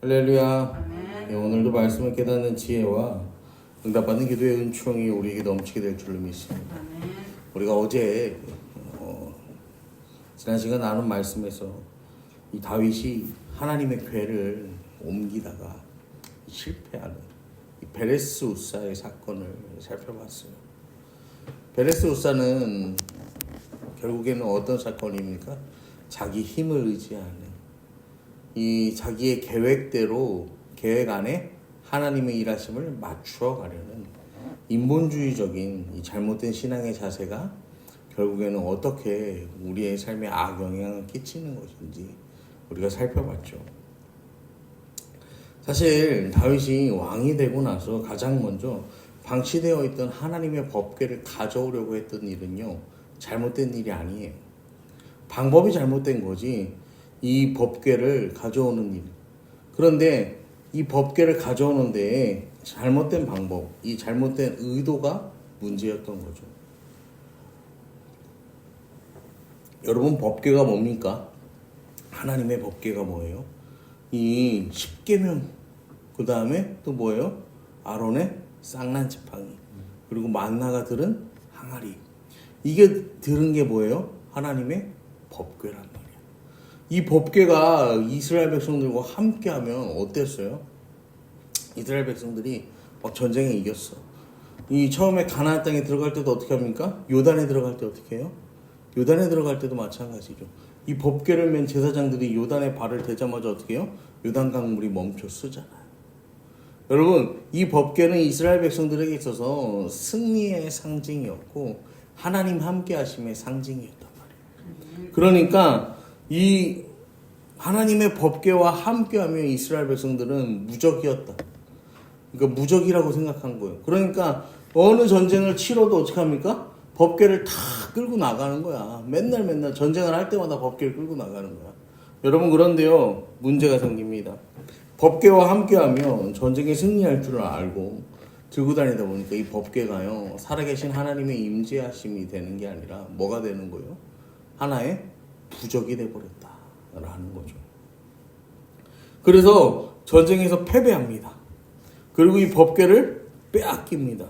할렐루야. 아멘. 오늘도 말씀을 깨닫는 지혜와 응답받는 기도의 은총이 우리에게 넘치게 될 줄로 믿습니다. 아멘. 우리가 어제 지난 시간 나눈 말씀에서 이 다윗이 하나님의 궤를 옮기다가 실패하는 이 베레스 우사의 사건을 살펴봤어요. 베레스 우사는 결국에는 어떤 사건입니까? 자기 힘을 의지하는 이 자기의 계획대로 계획 안에 하나님의 일하심을 맞추어 가려는 인본주의적인 이 잘못된 신앙의 자세가 결국에는 어떻게 우리의 삶에 악영향을 끼치는 것인지 우리가 살펴봤죠. 사실 다윗이 왕이 되고 나서 가장 먼저 방치되어 있던 하나님의 법궤를 가져오려고 했던 일은요, 잘못된 일이 아니에요. 방법이 잘못된 거지 이 법궤를 가져오는 일. 그런데 이 법궤를 가져오는 데에 잘못된 방법, 이 잘못된 의도가 문제였던 거죠. 여러분, 법궤가 뭡니까? 하나님의 법궤가 뭐예요? 이 십계명, 그 다음에 또 뭐예요? 아론의 쌍난 지팡이, 그리고 만나가 들은 항아리. 이게 들은 게 뭐예요? 하나님의 법궤란 말이에요. 이 법궤가 이스라엘 백성들과 함께하면 어땠어요? 이스라엘 백성들이 막 전쟁에 이겼어. 이 처음에 가나안 땅에 들어갈 때도 어떻게 합니까? 요단에 들어갈 때 어떻게 해요? 요단에 들어갈 때도 마찬가지죠. 이 법궤를 맨 제사장들이 요단에 발을 대자마자 어떻게 해요? 요단강 물이 멈춰 쓰잖아요. 여러분, 이 법궤는 이스라엘 백성들에게 있어서 승리의 상징이었고 하나님 함께 하심의 상징이었단 말이에요. 그러니까 이 하나님의 법궤와 함께하면 이스라엘 백성들은 무적이었다. 그러니까 무적이라고 생각한 거예요. 그러니까 어느 전쟁을 치러도 어떻게 합니까? 법궤를 다 끌고 나가는 거야. 맨날 전쟁을 할 때마다 법궤를 끌고 나가는 거야. 여러분, 그런데요, 문제가 생깁니다. 법궤와 함께하면 전쟁에 승리할 줄 알고 들고 다니다 보니까 이 법궤가요, 살아계신 하나님의 임재하심이 되는 게 아니라 뭐가 되는 거예요? 하나의 부적이 돼버렸다라는 거죠. 그래서 전쟁에서 패배합니다. 그리고 이 법궤를 빼앗깁니다.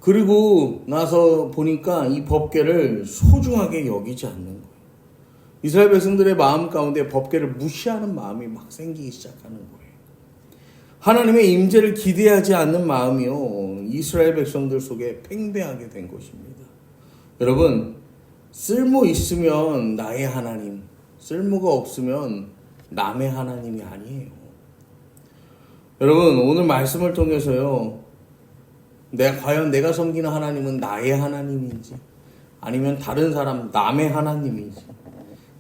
그리고 나서 보니까 이 법궤를 소중하게 여기지 않는 거예요. 이스라엘 백성들의 마음 가운데 법궤를 무시하는 마음이 막 생기기 시작하는 거예요. 하나님의 임재를 기대하지 않는 마음이요, 이스라엘 백성들 속에 팽배하게 된 것입니다. 여러분, 쓸모 있으면 나의 하나님, 쓸모가 없으면 남의 하나님이 아니에요. 여러분, 오늘 말씀을 통해서요, 과연 내가 섬기는 하나님은 나의 하나님인지 아니면 다른 사람 남의 하나님인지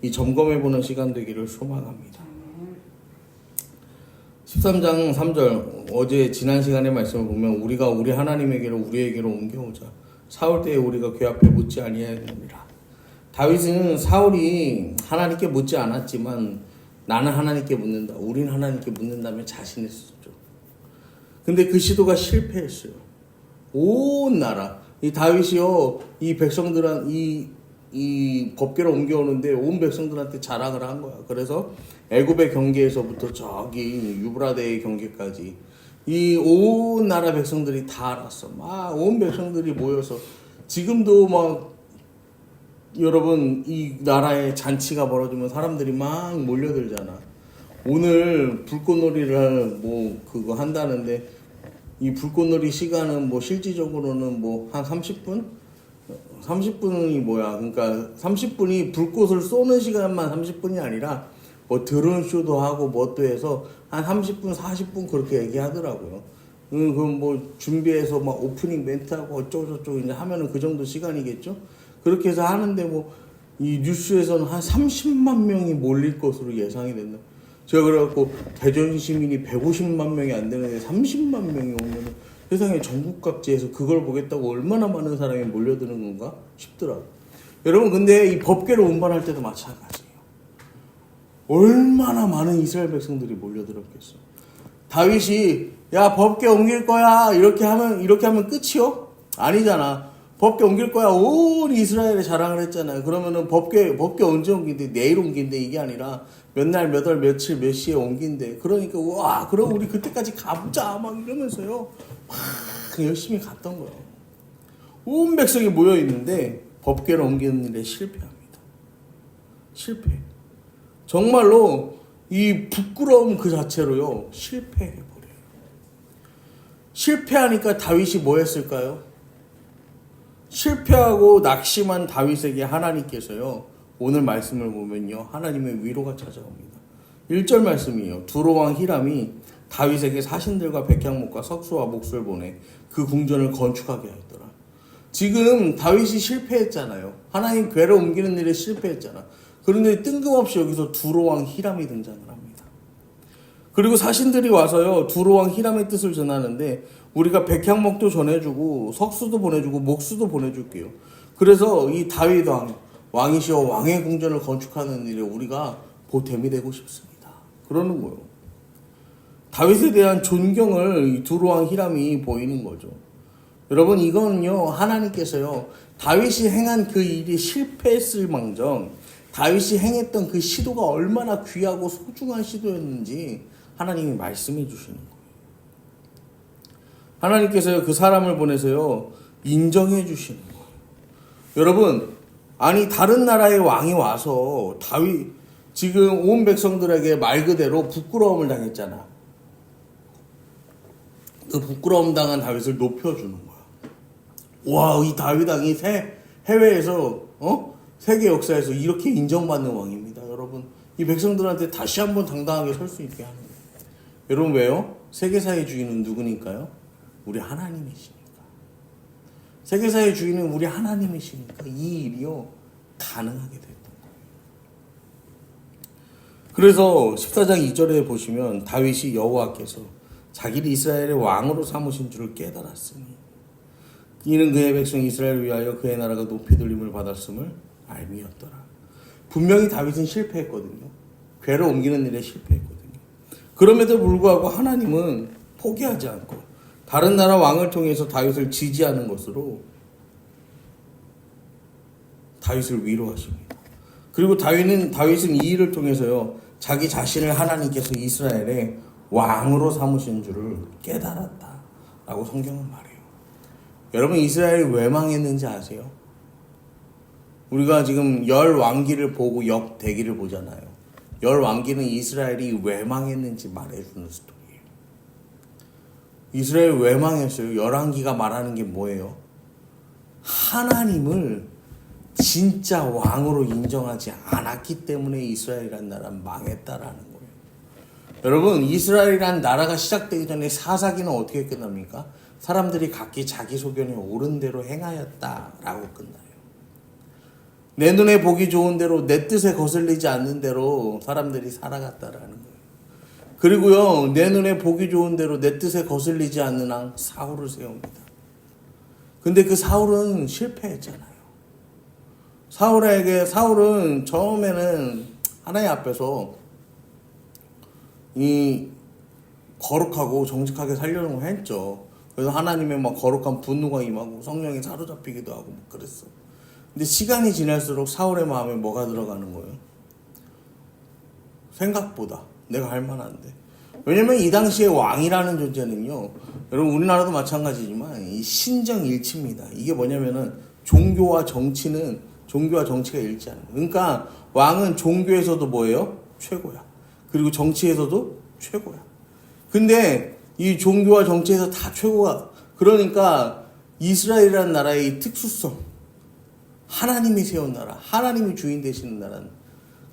이 점검해보는 시간 되기를 소망합니다. 13장 3절, 어제 지난 시간의 말씀을 보면 우리가 우리 하나님에게로 우리에게로 옮겨오자 사울 때에 우리가 그 앞에 묻지 아니하였느니라. 다윗은 사울이 하나님께 묻지 않았지만 나는 하나님께 묻는다, 우린 하나님께 묻는다며 자신했었죠. 근데 그 시도가 실패했어요. 온 나라, 이 다윗이요, 이 백성들한 이 법궤를 옮겨오는데 온 백성들한테 자랑을 한 거야. 그래서 애굽의 경계에서부터 저기 유브라데의 경계까지 이 온 나라 백성들이 다 알았어. 막 온 백성들이 모여서 지금도 막 여러분, 이 나라에 잔치가 벌어지면 사람들이 막 몰려들잖아. 오늘 불꽃놀이를 뭐 그거 한다는데 이 불꽃놀이 시간은 뭐 실질적으로는 뭐 한 30분? 30분이 뭐야? 그러니까 30분이 불꽃을 쏘는 시간만 30분이 아니라 뭐 드론 쇼도 하고 뭐 또 해서 한 30분, 40분 그렇게 얘기하더라고요. 그럼 뭐 준비해서 막 오프닝 멘트하고 어쩌고저쩌고 이제 하면은 그 정도 시간이겠죠? 그렇게 해서 하는데 뭐 이 뉴스에서는 한 30만 명이 몰릴 것으로 예상이 된다. 제가 그래갖고 대전 시민이 150만 명이 안 되는데 30만 명이 오면은 세상에 전국 각지에서 그걸 보겠다고 얼마나 많은 사람이 몰려드는 건가 싶더라고요. 여러분, 근데 이 법궤를 운반할 때도 마찬가지예요. 얼마나 많은 이스라엘 백성들이 몰려들었겠어. 다윗이 야, 법궤 옮길 거야 이렇게 하면 끝이요? 아니잖아. 법궤 옮길 거야. 온 이스라엘에 자랑을 했잖아요. 그러면은 법궤 언제 옮긴대? 내일 옮긴대. 이게 아니라 몇 날, 몇 월, 며칠, 몇 시에 옮긴대. 그러니까 와, 그럼 우리 그때까지 가보자 막 이러면서요. 막 열심히 갔던 거예요. 온 백성이 모여 있는데 법궤를 옮기는 일에 실패합니다. 실패. 정말로 이 부끄러움 그 자체로요 실패해버려요. 실패하니까 다윗이 뭐 했을까요? 실패하고 낙심한 다윗에게 하나님께서요 오늘 말씀을 보면요 하나님의 위로가 찾아옵니다. 1절 말씀이에요. 두로왕 히람이 다윗에게 사신들과 백향목과 석수와 목수를 보내 그 궁전을 건축하게 하였더라. 지금 다윗이 실패했잖아요. 하나님 궤를 옮기는 일에 실패했잖아. 그런데 뜬금없이 여기서 두로왕 히람이 등장을 합니다. 그리고 사신들이 와서요 두로왕 히람의 뜻을 전하는데 우리가 백향목도 전해주고 석수도 보내주고 목수도 보내줄게요. 그래서 이 다윗 왕이시여 왕의 궁전을 건축하는 일에 우리가 보탬이 되고 싶습니다. 그러는 거예요. 다윗에 대한 존경을 이 두로왕 히람이 보이는 거죠. 여러분 이거는요 하나님께서요 다윗이 행한 그 일이 실패했을 망정 다윗이 행했던 그 시도가 얼마나 귀하고 소중한 시도였는지 하나님이 말씀해 주시는 거예요. 하나님께서요 그 사람을 보내서요 인정해 주시는 거예요. 여러분 아니 다른 나라의 왕이 와서 다윗 지금 온 백성들에게 말 그대로 부끄러움을 당했잖아. 그 부끄러움 당한 다윗을 높여주는 거야. 와, 이 다윗 왕이 해외에서 세계 역사에서 이렇게 인정받는 왕입니다. 여러분 이 백성들한테 다시 한번 당당하게 설 수 있게 하는 거예요. 여러분 왜요? 세계사의 주인은 누구니까요? 우리 하나님이시니까. 세계사의 주인은 우리 하나님이시니까 이 일이요 가능하게 됐던 거예요. 그래서 14장 2절에 보시면 다윗이 여호와께서 자기를 이스라엘의 왕으로 삼으신 줄을 깨달았으니 이는 그의 백성 이스라엘을 위하여 그의 나라가 높이 들림을 받았음을 알미였더라. 분명히 다윗은 실패했거든요. 궤를 옮기는 일에 실패했거든요. 그럼에도 불구하고 하나님은 포기하지 않고 다른 나라 왕을 통해서 다윗을 지지하는 것으로 다윗을 위로하십니다. 그리고 다윗은 이 일을 통해서요 자기 자신을 하나님께서 이스라엘의 왕으로 삼으신 줄을 깨달았다 라고 성경은 말해요. 여러분 이스라엘이 왜 망했는지 아세요? 우리가 지금 열 왕기를 보고 역대기를 보잖아요. 열 왕기는 이스라엘이 왜 망했는지 말해주는 스토리예요. 이스라엘 왜 망했어요? 열왕기가 말하는 게 뭐예요? 하나님을 진짜 왕으로 인정하지 않았기 때문에 이스라엘이란 나라는 망했다라는 거예요. 여러분 이스라엘이란 나라가 시작되기 전에 사사기는 어떻게 끝납니까? 사람들이 각기 자기 소견에 옳은 대로 행하였다라고 끝나요. 내 눈에 보기 좋은 대로 내 뜻에 거슬리지 않는 대로 사람들이 살아갔다라는 거예요. 그리고요 내 눈에 보기 좋은 대로 내 뜻에 거슬리지 않는 왕 사울을 세웁니다. 근데 그 사울은 실패했잖아요. 사울은 처음에는 하나님 앞에서 이 거룩하고 정직하게 살려고 했죠. 그래서 하나님의 막 거룩한 분노가 임하고 성령이 사로잡히기도 하고 막 그랬어. 근데 시간이 지날수록 사울의 마음에 뭐가 들어가는 거예요? 생각보다 내가 할 만한데. 왜냐면 이 당시에 왕이라는 존재는요, 여러분 우리나라도 마찬가지지만 이 신정일치입니다. 이게 뭐냐면은 종교와 정치가 일치하는 거예요. 그러니까 왕은 종교에서도 뭐예요? 최고야. 그리고 정치에서도 최고야. 근데 이 종교와 정치에서 다 최고가. 그러니까 이스라엘이라는 나라의 이 특수성, 하나님이 세운 나라, 하나님이 주인 되시는 나라는.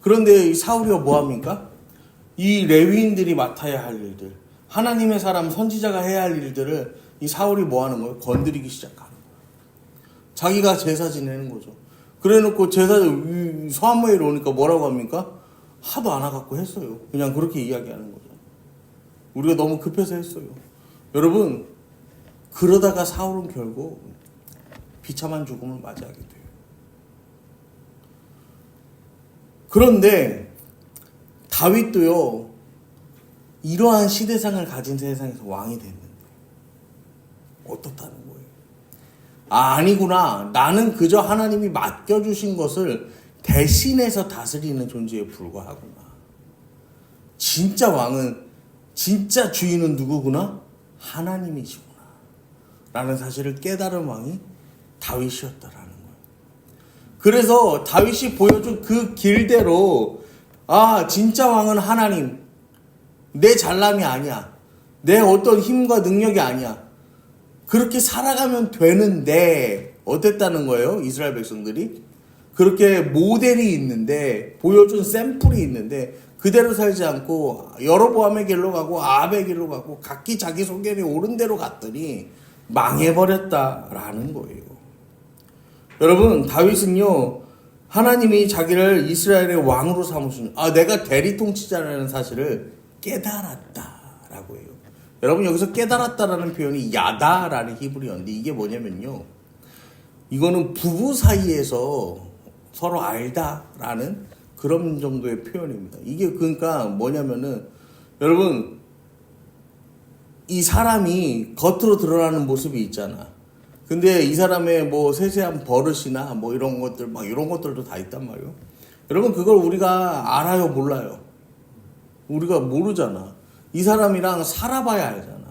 그런데 이 사울이가 뭐합니까? 이 레위인들이 맡아야 할 일들, 하나님의 사람 선지자가 해야 할 일들을 이 사울이 뭐하는 거예요? 건드리기 시작하는 거예요. 자기가 제사 지내는 거죠. 그래놓고 제사 소환모회로 오니까 뭐라고 합니까? 하도 안 와갖고 했어요. 그냥 그렇게 이야기하는 거죠. 우리가 너무 급해서 했어요. 여러분 그러다가 사울은 결국 비참한 죽음을 맞이하게 돼요. 그런데 다윗도요 이러한 시대상을 가진 세상에서 왕이 됐는데 어떻다는 거예요? 아니구나, 나는 그저 하나님이 맡겨주신 것을 대신해서 다스리는 존재에 불과하구나. 진짜 왕은, 진짜 주인은 누구구나? 하나님이시구나 라는 사실을 깨달은 왕이 다윗이었다라는 거예요. 그래서 다윗이 보여준 그 길대로 진짜 왕은 하나님, 내 잘남이 아니야, 내 어떤 힘과 능력이 아니야, 그렇게 살아가면 되는데 어땠다는 거예요? 이스라엘 백성들이 그렇게 모델이 있는데, 보여준 샘플이 있는데 그대로 살지 않고 여로보암의 길로 가고 아합의 길로 가고 각기 자기 소견이 옳은 대로 갔더니 망해버렸다라는 거예요. 여러분, 다윗은요, 하나님이 자기를 이스라엘의 왕으로 삼으신, 내가 대리 통치자라는 사실을 깨달았다라고 해요. 여러분, 여기서 깨달았다라는 표현이 야다라는 히브리어인데, 이게 뭐냐면요, 이거는 부부 사이에서 서로 알다라는 그런 정도의 표현입니다. 이게 그러니까 뭐냐면은, 여러분, 이 사람이 겉으로 드러나는 모습이 있잖아. 근데 이 사람의 뭐 세세한 버릇이나 뭐 이런 것들, 막 이런 것들도 다 있단 말이에요. 여러분, 그걸 우리가 알아요, 몰라요? 우리가 모르잖아. 이 사람이랑 살아봐야 알잖아.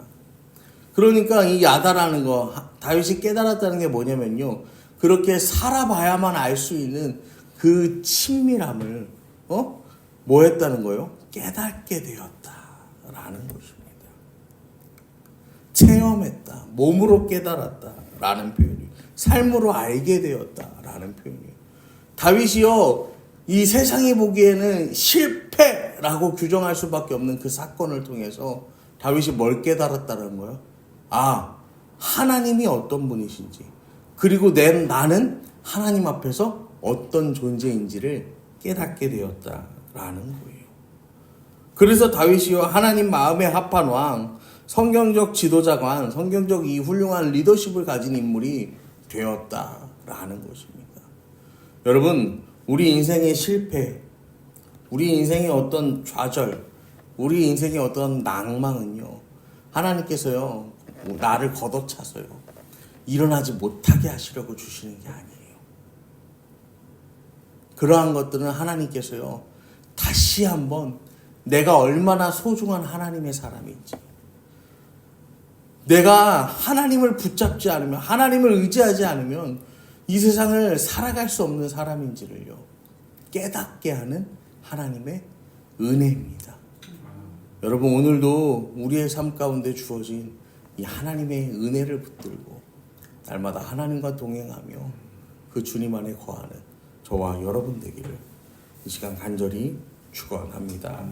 그러니까 이 야다라는 거, 다윗이 깨달았다는 게 뭐냐면요, 그렇게 살아봐야만 알 수 있는 그 친밀함을 뭐 했다는 거예요? 깨닫게 되었다라는 것입니다. 체험했다, 몸으로 깨달았다라는 표현이, 삶으로 알게 되었다라는 표현이에요. 다윗이요, 이 세상이 보기에는 실패라고 규정할 수밖에 없는 그 사건을 통해서 다윗이 뭘 깨달았다는 거예요? 하나님이 어떤 분이신지, 그리고 나는 하나님 앞에서 어떤 존재인지를 깨닫게 되었다라는 거예요. 그래서 다윗이요, 하나님 마음에 합한 왕, 성경적 지도자관, 성경적 이 훌륭한 리더십을 가진 인물이 되었다라는 것입니다. 여러분, 우리 인생의 실패, 우리 인생의 어떤 좌절, 우리 인생의 어떤 낭망은요, 하나님께서요, 나를 걷어차서요, 일어나지 못하게 하시려고 주시는 게 아니에요. 그러한 것들은 하나님께서요, 다시 한번 내가 얼마나 소중한 하나님의 사람인지, 내가 하나님을 붙잡지 않으면, 하나님을 의지하지 않으면 이 세상을 살아갈 수 없는 사람인지를요, 깨닫게 하는 하나님의 은혜입니다. 여러분, 오늘도 우리의 삶 가운데 주어진 이 하나님의 은혜를 붙들고 날마다 하나님과 동행하며 그 주님 안에 거하는 저와 여러분 되기를 이 시간 간절히 축원합니다.